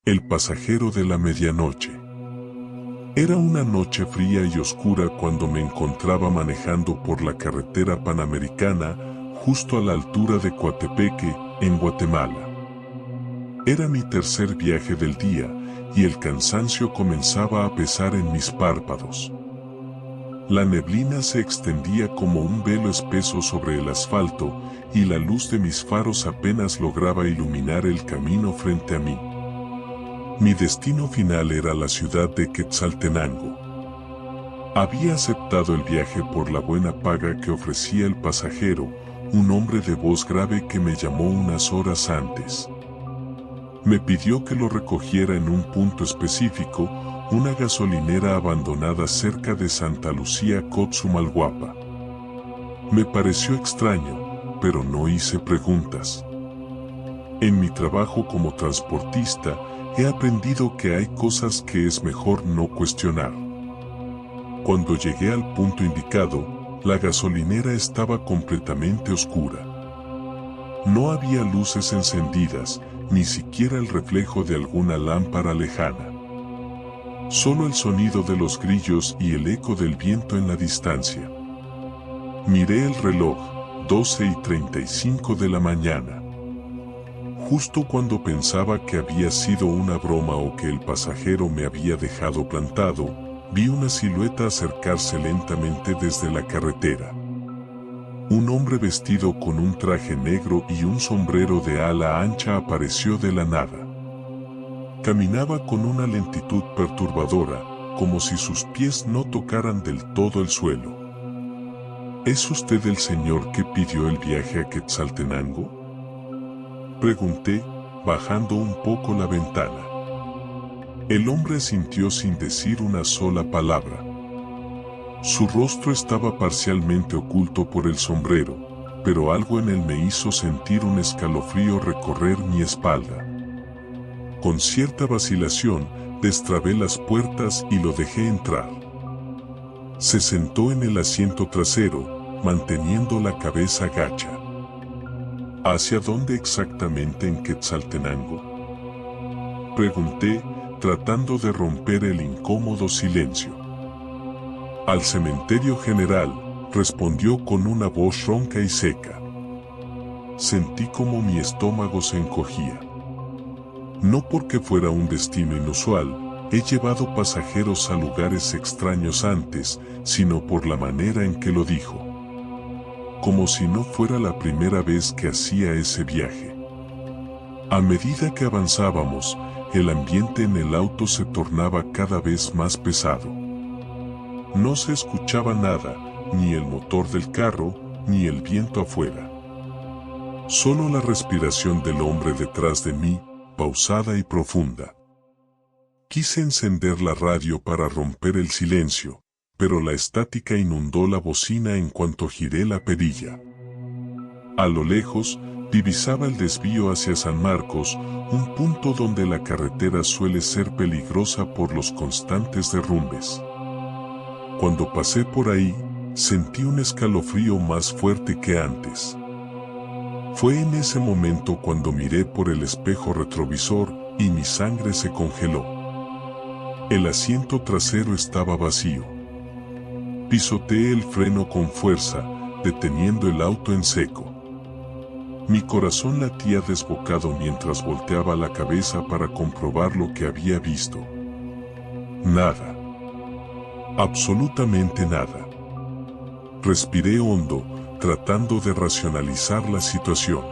El pasajero de la medianoche. Era una noche fría y oscura cuando me encontraba manejando por la carretera panamericana, justo a la altura de Coatepeque, en Guatemala. Era mi tercer viaje del día, y el cansancio comenzaba a pesar en mis párpados. La neblina se extendía como un velo espeso sobre el asfalto, y la luz de mis faros apenas lograba iluminar el camino frente a mí. Mi destino final era la ciudad de Quetzaltenango. Había aceptado el viaje por la buena paga que ofrecía el pasajero, un hombre de voz grave que me llamó unas horas antes. Me pidió que lo recogiera en un punto específico, una gasolinera abandonada cerca de Santa Lucía, Cotzumalguapa. Me pareció extraño, pero no hice preguntas. En mi trabajo como transportista, he aprendido que hay cosas que es mejor no cuestionar. Cuando llegué al punto indicado, la gasolinera estaba completamente oscura. No había luces encendidas, ni siquiera el reflejo de alguna lámpara lejana. Solo el sonido de los grillos y el eco del viento en la distancia. Miré el reloj, 12:35 de la mañana. Justo cuando pensaba que había sido una broma o que el pasajero me había dejado plantado, vi una silueta acercarse lentamente desde la carretera. Un hombre vestido con un traje negro y un sombrero de ala ancha apareció de la nada. Caminaba con una lentitud perturbadora, como si sus pies no tocaran del todo el suelo. ¿Es usted el señor que pidió el viaje a Quetzaltenango?, pregunté, bajando un poco la ventana. El hombre asintió sin decir una sola palabra. Su rostro estaba parcialmente oculto por el sombrero, pero algo en él me hizo sentir un escalofrío recorrer mi espalda. Con cierta vacilación, destrabé las puertas y lo dejé entrar. Se sentó en el asiento trasero, manteniendo la cabeza gacha. ¿Hacia dónde exactamente en Quetzaltenango?, pregunté, tratando de romper el incómodo silencio. Al cementerio general, respondió con una voz ronca y seca. Sentí como mi estómago se encogía. No porque fuera un destino inusual, he llevado pasajeros a lugares extraños antes, sino por la manera en que lo dijo. Como si no fuera la primera vez que hacía ese viaje. A medida que avanzábamos, el ambiente en el auto se tornaba cada vez más pesado. No se escuchaba nada, ni el motor del carro, ni el viento afuera. Solo la respiración del hombre detrás de mí, pausada y profunda. Quise encender la radio para romper el silencio, pero la estática inundó la bocina en cuanto giré la perilla. A lo lejos, divisaba el desvío hacia San Marcos, un punto donde la carretera suele ser peligrosa por los constantes derrumbes. Cuando pasé por ahí, sentí un escalofrío más fuerte que antes. Fue en ese momento cuando miré por el espejo retrovisor y mi sangre se congeló. El asiento trasero estaba vacío. Pisoteé el freno con fuerza, deteniendo el auto en seco. Mi corazón latía desbocado mientras volteaba la cabeza para comprobar lo que había visto. Nada. Absolutamente nada. Respiré hondo, tratando de racionalizar la situación.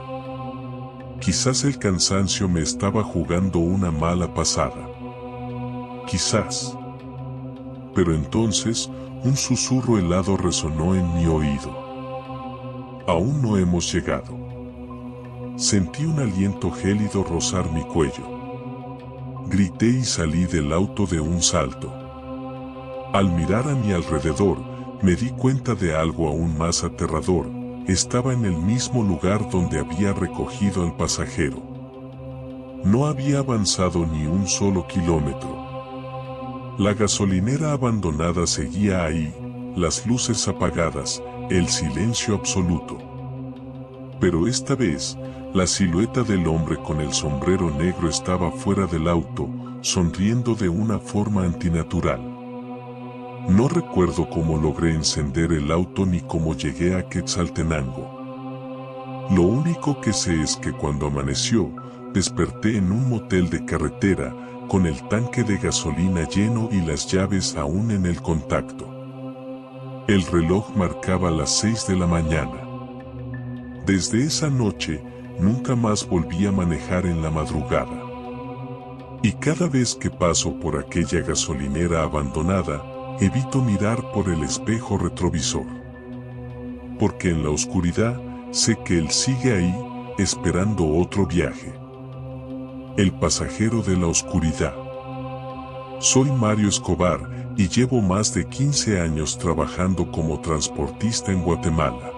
Quizás el cansancio me estaba jugando una mala pasada. Quizás. Pero entonces, un susurro helado resonó en mi oído. Aún no hemos llegado. Sentí un aliento gélido rozar mi cuello. Grité y salí del auto de un salto. Al mirar a mi alrededor, me di cuenta de algo aún más aterrador. Estaba en el mismo lugar donde había recogido al pasajero. No había avanzado ni un solo kilómetro. La gasolinera abandonada seguía ahí, las luces apagadas, el silencio absoluto. Pero esta vez, La silueta del hombre con el sombrero negro estaba fuera del auto, sonriendo de una forma antinatural. No recuerdo cómo logré encender el auto ni cómo llegué a Quetzaltenango. Lo único que sé es que cuando amaneció, desperté en un motel de carretera, con el tanque de gasolina lleno y las llaves aún en el contacto. El reloj marcaba las 6 de la mañana. Desde esa noche, nunca más volví a manejar en la madrugada. Y cada vez que paso por aquella gasolinera abandonada, evito mirar por el espejo retrovisor. Porque en la oscuridad, sé que él sigue ahí, esperando otro viaje. El pasajero de la oscuridad. Soy Mario Escobar y llevo más de 15 años trabajando como transportista en Guatemala.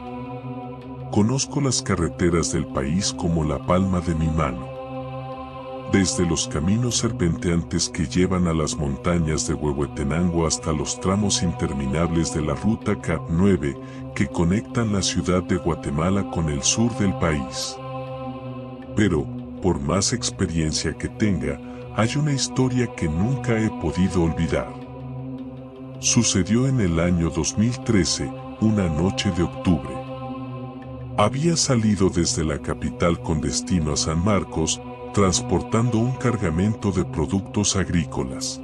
Conozco las carreteras del país como la palma de mi mano. Desde los caminos serpenteantes que llevan a las montañas de Huehuetenango hasta los tramos interminables de la ruta Cap9 que conectan la ciudad de Guatemala con el sur del país. Pero, por más experiencia que tenga, hay una historia que nunca he podido olvidar. Sucedió en el año 2013, una noche de octubre. Había salido desde la capital con destino a San Marcos, transportando un cargamento de productos agrícolas.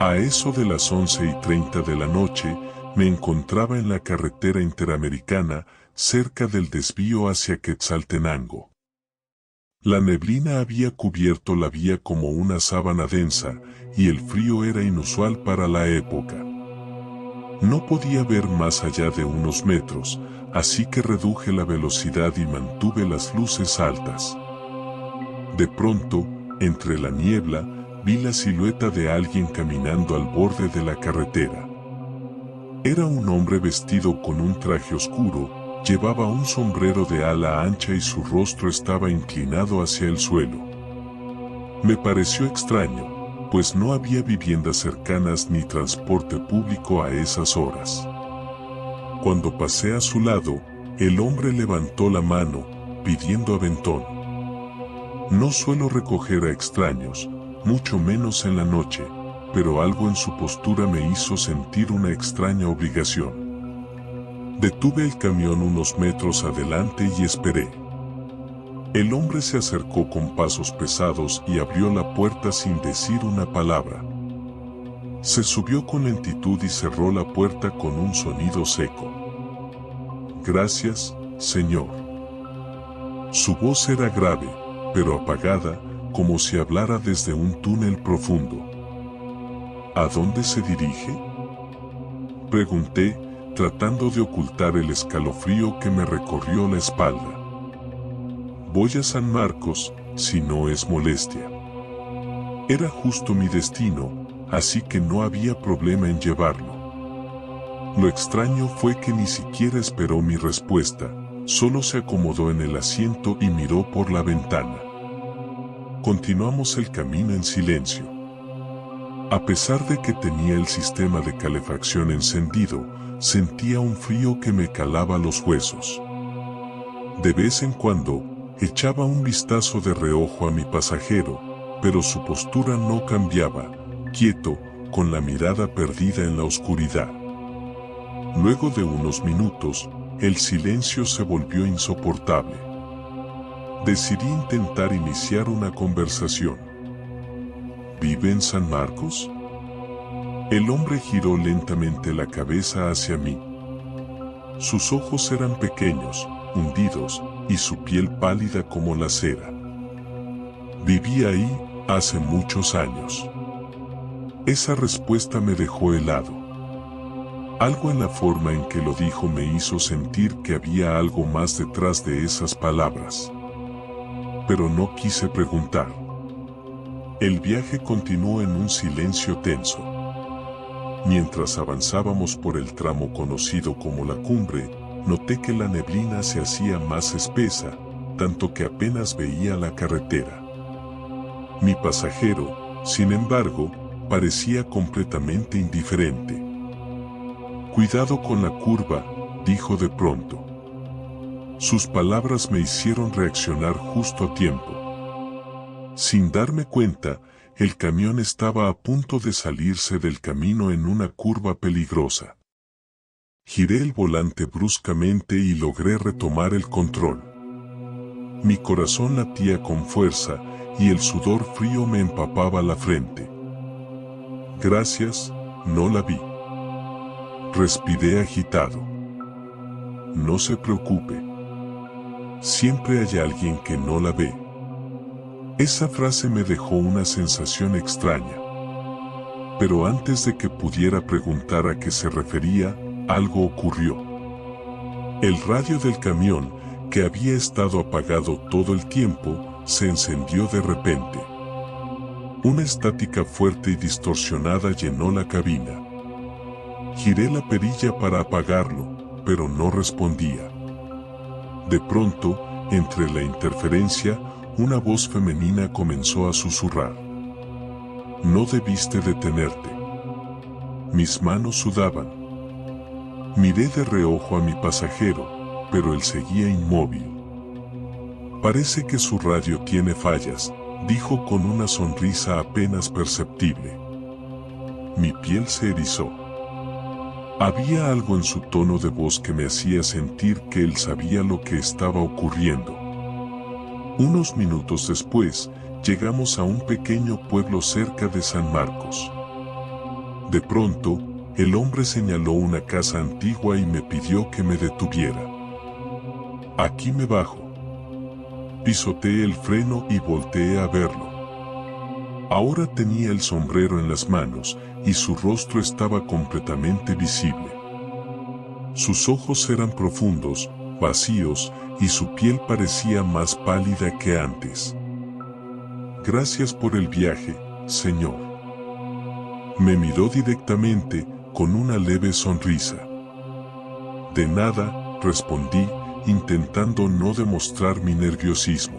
A eso de las 11:30 de la noche, me encontraba en la carretera interamericana, cerca del desvío hacia Quetzaltenango. La neblina había cubierto la vía como una sábana densa, y el frío era inusual para la época. No podía ver más allá de unos metros, así que reduje la velocidad y mantuve las luces altas. De pronto, entre la niebla, vi la silueta de alguien caminando al borde de la carretera. Era un hombre vestido con un traje oscuro, llevaba un sombrero de ala ancha y su rostro estaba inclinado hacia el suelo. Me pareció extraño, pues no había viviendas cercanas ni transporte público a esas horas. Cuando pasé a su lado, el hombre levantó la mano, pidiendo aventón. No suelo recoger a extraños, mucho menos en la noche, pero algo en su postura me hizo sentir una extraña obligación. Detuve el camión unos metros adelante y esperé. El hombre se acercó con pasos pesados y abrió la puerta sin decir una palabra. Se subió con lentitud y cerró la puerta con un sonido seco. Gracias, señor. Su voz era grave, pero apagada, como si hablara desde un túnel profundo. ¿A dónde se dirige?, pregunté, tratando de ocultar el escalofrío que me recorrió la espalda. Voy a San Marcos, si no es molestia. Era justo mi destino, así que no había problema en llevarlo. Lo extraño fue que ni siquiera esperó mi respuesta, solo se acomodó en el asiento y miró por la ventana. Continuamos el camino en silencio. A pesar de que tenía el sistema de calefacción encendido, sentía un frío que me calaba los huesos. De vez en cuando, echaba un vistazo de reojo a mi pasajero, pero su postura no cambiaba, quieto, con la mirada perdida en la oscuridad. Luego de unos minutos, el silencio se volvió insoportable. Decidí intentar iniciar una conversación. ¿Vive en San Marcos? El hombre giró lentamente la cabeza hacia mí. Sus ojos eran pequeños, hundidos, y su piel pálida como la cera. Viví ahí, hace muchos años. Esa respuesta me dejó helado. Algo en la forma en que lo dijo me hizo sentir que había algo más detrás de esas palabras. Pero no quise preguntar. El viaje continuó en un silencio tenso. Mientras avanzábamos por el tramo conocido como la cumbre, noté que la neblina se hacía más espesa, tanto que apenas veía la carretera. Mi pasajero, sin embargo, parecía completamente indiferente. Cuidado con la curva, dijo de pronto. Sus palabras me hicieron reaccionar justo a tiempo. Sin darme cuenta, el camión estaba a punto de salirse del camino en una curva peligrosa. Giré el volante bruscamente y logré retomar el control. Mi corazón latía con fuerza y el sudor frío me empapaba la frente. Gracias, no la vi. Respiré agitado. No se preocupe. Siempre hay alguien que no la ve. Esa frase me dejó una sensación extraña. Pero antes de que pudiera preguntar a qué se refería, algo ocurrió. El radio del camión, que había estado apagado todo el tiempo, se encendió de repente. Una estática fuerte y distorsionada llenó la cabina. Giré la perilla para apagarlo, pero no respondía. De pronto, entre la interferencia, una voz femenina comenzó a susurrar. No debiste detenerte. Mis manos sudaban. Miré de reojo a mi pasajero, pero él seguía inmóvil. Parece que su radio tiene fallas, dijo con una sonrisa apenas perceptible. Mi piel se erizó. Había algo en su tono de voz que me hacía sentir que él sabía lo que estaba ocurriendo. Unos minutos después, llegamos a un pequeño pueblo cerca de San Marcos. De pronto, el hombre señaló una casa antigua y me pidió que me detuviera. Aquí me bajo. Pisoteé el freno y volteé a verlo. Ahora tenía el sombrero en las manos y su rostro estaba completamente visible. Sus ojos eran profundos, vacíos, y su piel parecía más pálida que antes. Gracias por el viaje, señor. Me miró directamente, con una leve sonrisa. De nada, respondí, intentando no demostrar mi nerviosismo.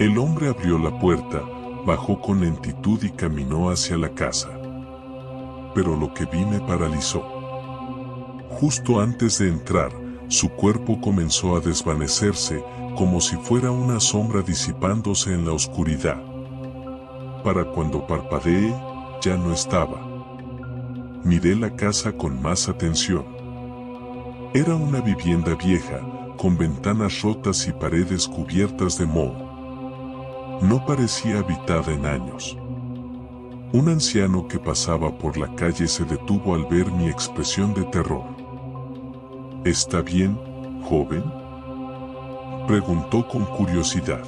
El hombre abrió la puerta, bajó con lentitud y caminó hacia la casa. Pero lo que vi me paralizó. Justo antes de entrar, su cuerpo comenzó a desvanecerse, como si fuera una sombra disipándose en la oscuridad. Para cuando parpadeé, ya no estaba. Miré la casa con más atención. Era una vivienda vieja, con ventanas rotas y paredes cubiertas de moho. No parecía habitada en años. Un anciano que pasaba por la calle se detuvo al ver mi expresión de terror. ¿Está bien, joven?, preguntó con curiosidad.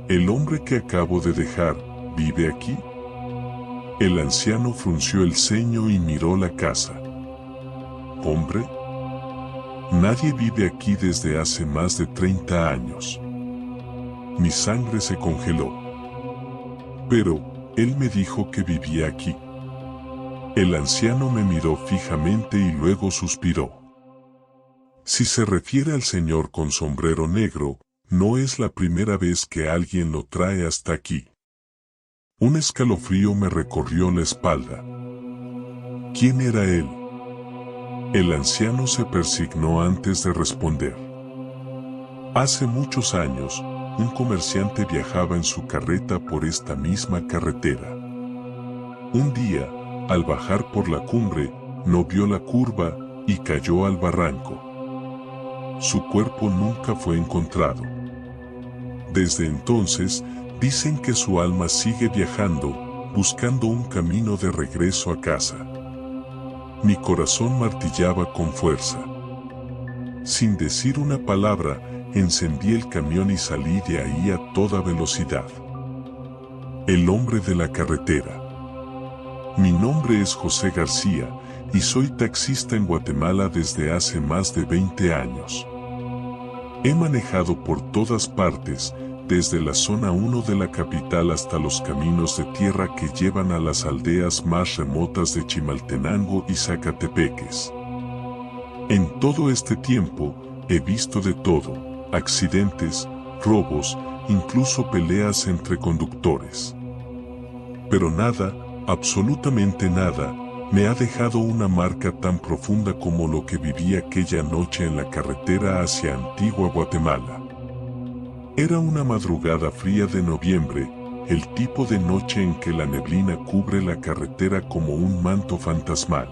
¿El hombre que acabo de dejar vive aquí? El anciano frunció el ceño y miró la casa. ¿Hombre? Nadie vive aquí desde hace más de 30 años. Mi sangre se congeló. Pero, él me dijo que vivía aquí. El anciano me miró fijamente y luego suspiró. Si se refiere al señor con sombrero negro, no es la primera vez que alguien lo trae hasta aquí. Un escalofrío me recorrió la espalda. ¿Quién era él? El anciano se persignó antes de responder. Hace muchos años, un comerciante viajaba en su carreta por esta misma carretera. Un día, al bajar por la cumbre, no vio la curva y cayó al barranco. Su cuerpo nunca fue encontrado. Desde entonces, dicen que su alma sigue viajando, buscando un camino de regreso a casa. Mi corazón martillaba con fuerza. Sin decir una palabra, encendí el camión y salí de ahí a toda velocidad. El hombre de la carretera. Mi nombre es José García, y soy taxista en Guatemala desde hace más de 20 años. He manejado por todas partes, desde la zona 1 de la capital hasta los caminos de tierra que llevan a las aldeas más remotas de Chimaltenango y Zacatepeques. En todo este tiempo, he visto de todo: accidentes, robos, incluso peleas entre conductores. Pero nada, absolutamente nada, Me ha dejado una marca tan profunda como lo que viví aquella noche en la carretera hacia Antigua Guatemala. Era una madrugada fría de noviembre, el tipo de noche en que la neblina cubre la carretera como un manto fantasmal.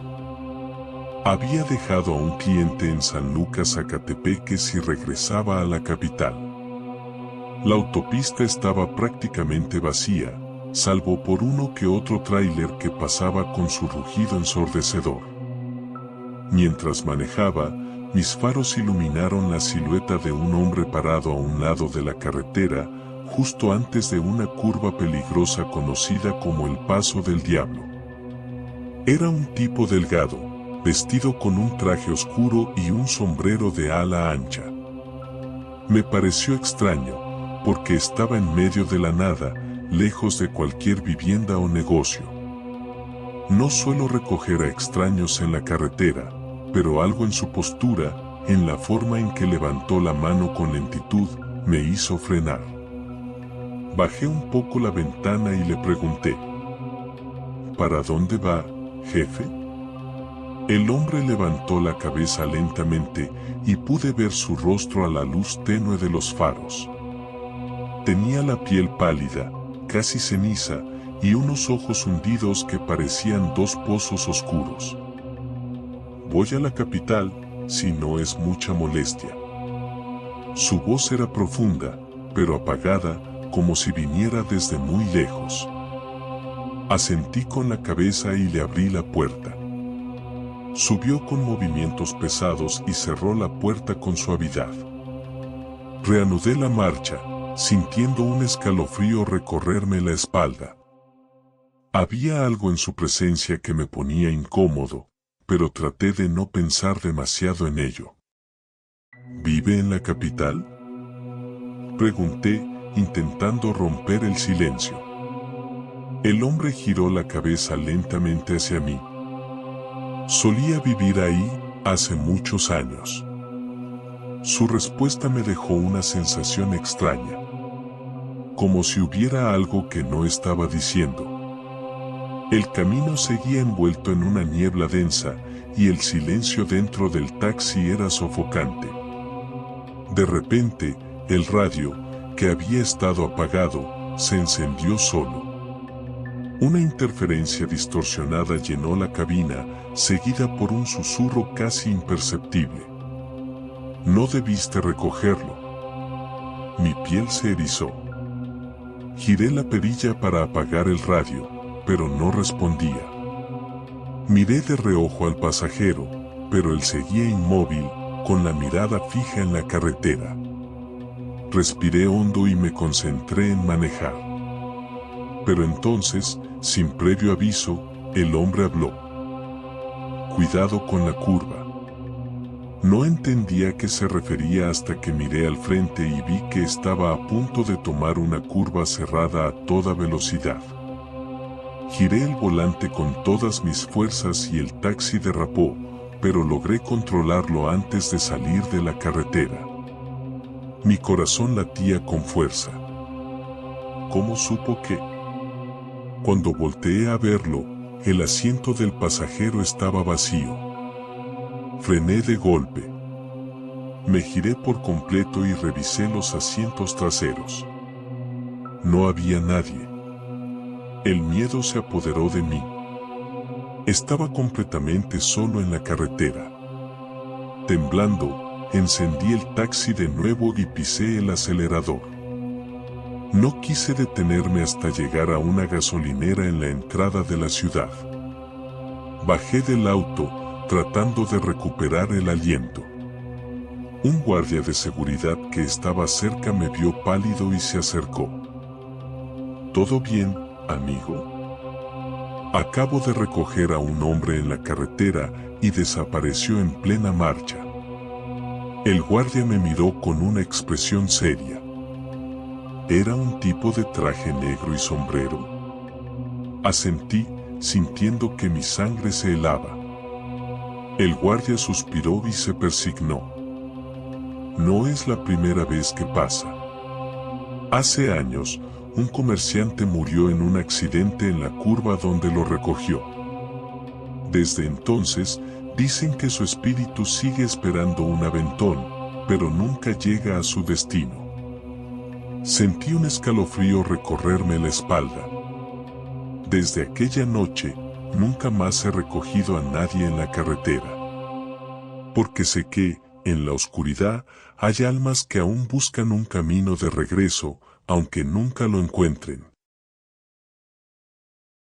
Había dejado a un cliente en San Lucas, Zacatepeques y regresaba a la capital. La autopista estaba prácticamente vacía, salvo por uno que otro tráiler que pasaba con su rugido ensordecedor. Mientras manejaba, mis faros iluminaron la silueta de un hombre parado a un lado de la carretera, justo antes de una curva peligrosa conocida como el Paso del Diablo. Era un tipo delgado, vestido con un traje oscuro y un sombrero de ala ancha. Me pareció extraño, porque estaba en medio de la nada, lejos de cualquier vivienda o negocio. No suelo recoger a extraños en la carretera, pero algo en su postura, en la forma en que levantó la mano con lentitud, me hizo frenar. Bajé un poco la ventana y le pregunté: ¿para dónde va, jefe? El hombre levantó la cabeza lentamente y pude ver su rostro a la luz tenue de los faros. Tenía la piel pálida, casi ceniza, y unos ojos hundidos que parecían dos pozos oscuros. Voy a la capital, si no es mucha molestia. Su voz era profunda, pero apagada, como si viniera desde muy lejos. Asentí con la cabeza y le abrí la puerta. Subió con movimientos pesados y cerró la puerta con suavidad. Reanudé la marcha, sintiendo un escalofrío recorrerme la espalda. Había algo en su presencia que me ponía incómodo, pero traté de no pensar demasiado en ello. ¿Vive en la capital?, pregunté, intentando romper el silencio. El hombre giró la cabeza lentamente hacia mí. Solía vivir ahí, hace muchos años. Su respuesta me dejó una sensación extraña, como si hubiera algo que no estaba diciendo. El camino seguía envuelto en una niebla densa, y el silencio dentro del taxi era sofocante. De repente, el radio, que había estado apagado, se encendió solo. Una interferencia distorsionada llenó la cabina, seguida por un susurro casi imperceptible. No debiste recogerlo. Mi piel se erizó. Giré la perilla para apagar el radio, pero no respondía. Miré de reojo al pasajero, pero él seguía inmóvil, con la mirada fija en la carretera. Respiré hondo y me concentré en manejar. Pero entonces, sin previo aviso, el hombre habló. Cuidado con la curva. No entendía a qué se refería hasta que miré al frente y vi que estaba a punto de tomar una curva cerrada a toda velocidad. Giré el volante con todas mis fuerzas y el taxi derrapó, pero logré controlarlo antes de salir de la carretera. Mi corazón latía con fuerza. ¿Cómo supo que? Cuando volteé a verlo, el asiento del pasajero estaba vacío. Frené de golpe. Me giré por completo y revisé los asientos traseros. No había nadie. El miedo se apoderó de mí. Estaba completamente solo en la carretera. Temblando, encendí el taxi de nuevo y pisé el acelerador. No quise detenerme hasta llegar a una gasolinera en la entrada de la ciudad. Bajé del auto, tratando de recuperar el aliento. Un guardia de seguridad que estaba cerca me vio pálido y se acercó. ¿Todo bien, amigo? Acabo de recoger a un hombre en la carretera y desapareció en plena marcha. El guardia me miró con una expresión seria. ¿Era un tipo de traje negro y sombrero? Asentí, sintiendo que mi sangre se helaba. El guardia suspiró y se persignó. No es la primera vez que pasa. Hace años, un comerciante murió en un accidente en la curva donde lo recogió. Desde entonces, dicen que su espíritu sigue esperando un aventón, pero nunca llega a su destino. Sentí un escalofrío recorrerme la espalda. Desde aquella noche, nunca más he recogido a nadie en la carretera. Porque sé que, en la oscuridad, hay almas que aún buscan un camino de regreso, aunque nunca lo encuentren.